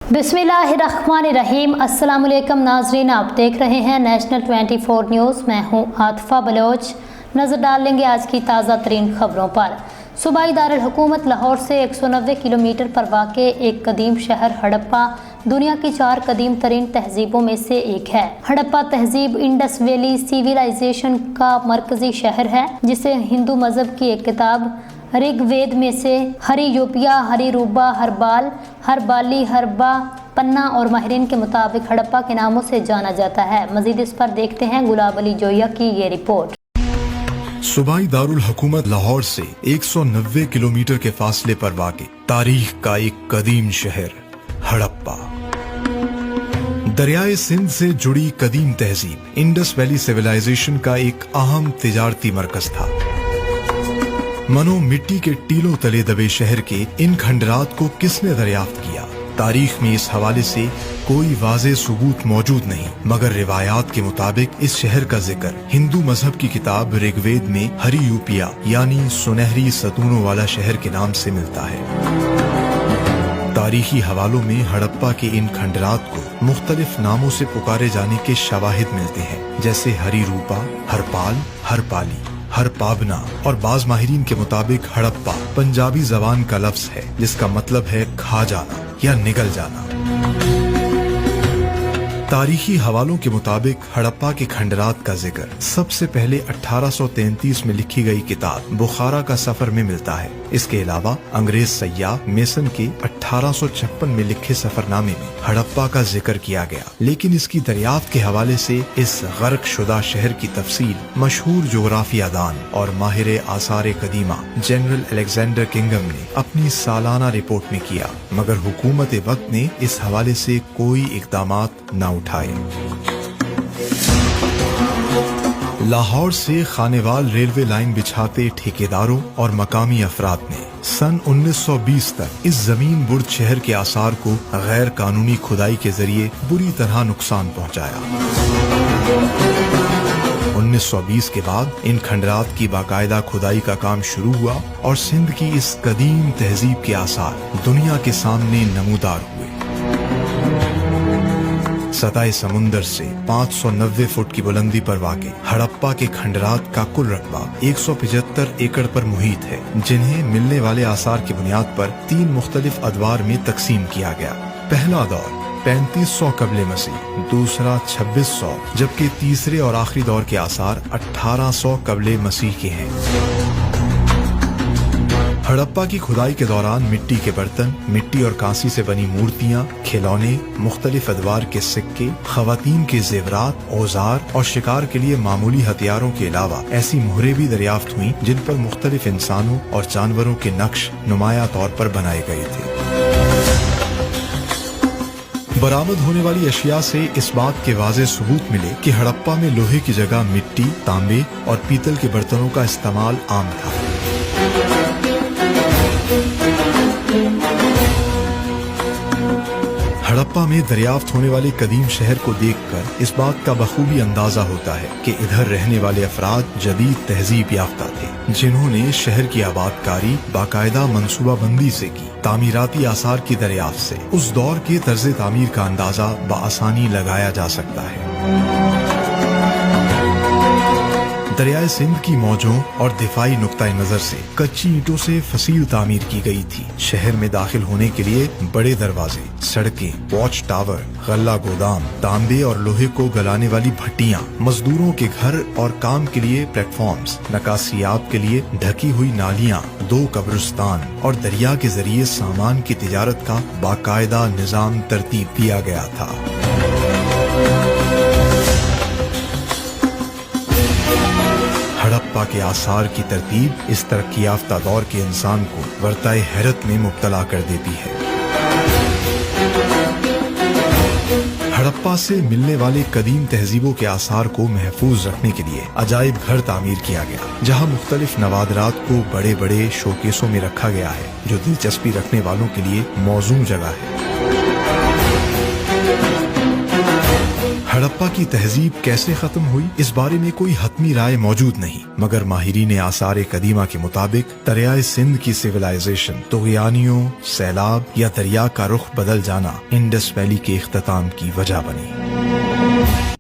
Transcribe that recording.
बिस्मिल्लाहिर्रहमानिर्रहीम। अस्सलाम वालेकुम नाज़रीन, आप देख रहे हैं नेशनल 24 न्यूज़। मैं हूं आतिफा बलोच। नज़र डाल लेंगे आज की ताज़ा तरीन खबरों पर। सूबाई दारुल हुकूमत लाहौर से 190 किलोमीटर पर वाक़ एक कदीम शहर हड़प्पा दुनिया की 4 कदीम तरीन तहजीबों में से एक है। हड़प्पा तहजीब इंडस वैली सिविलाइजेशन का मरकजी शहर है, जिसे हिंदू मज़हब की एक किताब ऋग्वेद में से हरी यूपिया, हरी रूबा, हरबाल, हरबाली, हरबा, पन्ना और माहिरीन के मुताबिक हड़प्पा के नामों से जाना जाता है। मजीद इस पर देखते हैं गुलाब अली जोया की ये रिपोर्ट। सूबाई दारुल हुकूमत लाहौर से 190 किलोमीटर के फासले पर वाक़ तारीख का एक कदीम शहर हड़प्पा। दरियाए सिंध से जुड़ी कदीम तहजीब इंडस वैली सिविलाइजेशन का एक अहम तिजारती मरकज था। मनो मिट्टी के टीलों तले दबे शहर के इन खंडरात को किसने दरियाफ्त किया? तारीख में इस हवाले से कोई वाज़े सबूत मौजूद नहीं, मगर रिवायात के मुताबिक इस शहर का जिक्र हिंदू मजहब की किताब ऋग्वेद में हरी यूपिया यानी सुनहरी सतूनों वाला शहर के नाम से मिलता है। तारीखी हवालों में हड़प्पा के इन खंडरात को मुख्तलिफ नामों से पुकारे जाने के शवाहिद मिलते हैं, जैसे हरी रूपा, हरपाल, हरपाली, हरपाबना, और बाज माहिरीन के मुताबिक हड़प्पा पंजाबी जबान का लफ्ज है जिसका मतलब है खा जाना या निगल जाना। तारीखी हवालों के मुताबिक हड़प्पा के खंडरात का जिक्र सबसे पहले 1833 में लिखी गई किताब बुखारा का सफर में मिलता है। इसके अलावा अंग्रेज सय्याह मेसन के 1856 में लिखे सफरनामे में हड़प्पा का जिक्र किया गया, लेकिन इसकी दरियाफ्त के हवाले से इस गर्क शुदा शहर की तफसील मशहूर जोग्राफियादान और माहिर आसार कदीमा जनरल अलेक्जेंडर किंगम ने अपनी सालाना रिपोर्ट में किया, मगर हुकूमत वक्त ने इस हवाले से कोई इक़दामात न उठाए। लाहौर से खानेवाल रेलवे लाइन बिछाते ठेकेदारों और मकामी अफराद ने सन 1920 तक इस जमीन बुर्द शहर के आसार को गैर कानूनी खुदाई के जरिए बुरी तरह नुकसान पहुंचाया। 1920 के बाद इन खंडरात की बाकायदा खुदाई का काम शुरू हुआ और सिंध की इस कदीम तहजीब के आसार दुनिया के सामने नमूदार हुए। सतह समुंदर से 590 फुट की बुलंदी पर वाक़े हड़प्पा के खंडरात का कुल रकबा 175 एकड़ पर मुहित है, जिन्हें मिलने वाले आसार की बुनियाद पर 3 मुख्तलिफ अदवार में तकसीम किया गया। पहला दौर 3500 कबले मसीह, दूसरा 2600, जबकि तीसरे और आखिरी दौर के आसार 1800 कबले मसीह के हैं। हड़प्पा की खुदाई के दौरान मिट्टी के बर्तन, मिट्टी और कांसी से बनी मूर्तियां, खिलौने, मुख्तलिफ अदवार के सिक्के, खवातीन के जेवरात, औजार और शिकार के लिए मामूली हथियारों के अलावा ऐसी मोहरें भी दरियाफ्त हुई जिन पर मुख्तलिफ इंसानों और जानवरों के नक्श नुमाया तौर पर बनाए गए थे। बरामद होने वाली अशिया से इस बात के वाज़े सबूत मिले कि हड़प्पा में लोहे की जगह मिट्टी, तांबे और पीतल के बर्तनों का इस्तेमाल आम था। हड़प्पा में दरियाफ्त होने वाले कदीम शहर को देखकर इस बात का बखूबी अंदाजा होता है कि इधर रहने वाले अफराद जदीद तहजीब याफ्ता थे, जिन्होंने शहर की आबादकारी बाकायदा मंसूबा बंदी से की। तामीराती आसार की दरियाफ्त से उस दौर के तर्ज तामीर का अंदाजा बआसानी लगाया जा सकता है। दरियाए सिंध की मौजों और दिफाई नुक्ताए नजर से कच्ची ईंटों से फसील तामीर की गई थी। शहर में दाखिल होने के लिए बड़े दरवाजे, सड़कें, वॉच टावर, गल्ला गोदाम, तांबे और लोहे को गलाने वाली भट्टियां, मजदूरों के घर और काम के लिए प्लेटफॉर्म्स, नकासियाब के लिए ढकी हुई नालियां, 2 कब्रिस्तान और दरिया के जरिए सामान की तिजारत का बाकायदा निजाम तरतीब दिया गया था। हड़प्पा के आसार की तरतीब इस तरक्की याफ्ता दौर के इंसान को वर्ताए हैरत में मुब्तला कर देती है। हड़प्पा से मिलने वाले कदीम तहजीबों के आसार को महफूज रखने के लिए अजायब घर तामीर किया गया, जहां मुख्तलिफ नवादरात को बड़े बड़े शोकेसों में रखा गया है, जो दिलचस्पी रखने वालों के लिए मौजूद जगह है। ہڑپا کی تہذیب کیسے ختم ہوئی اس بارے میں کوئی حتمی رائے موجود نہیں، مگر ماہرین آثار قدیمہ کے مطابق دریائے سندھ کی سویلائزیشن طغیانیوں، سیلاب یا دریا کا رخ بدل جانا انڈس ویلی کے اختتام کی وجہ بنی۔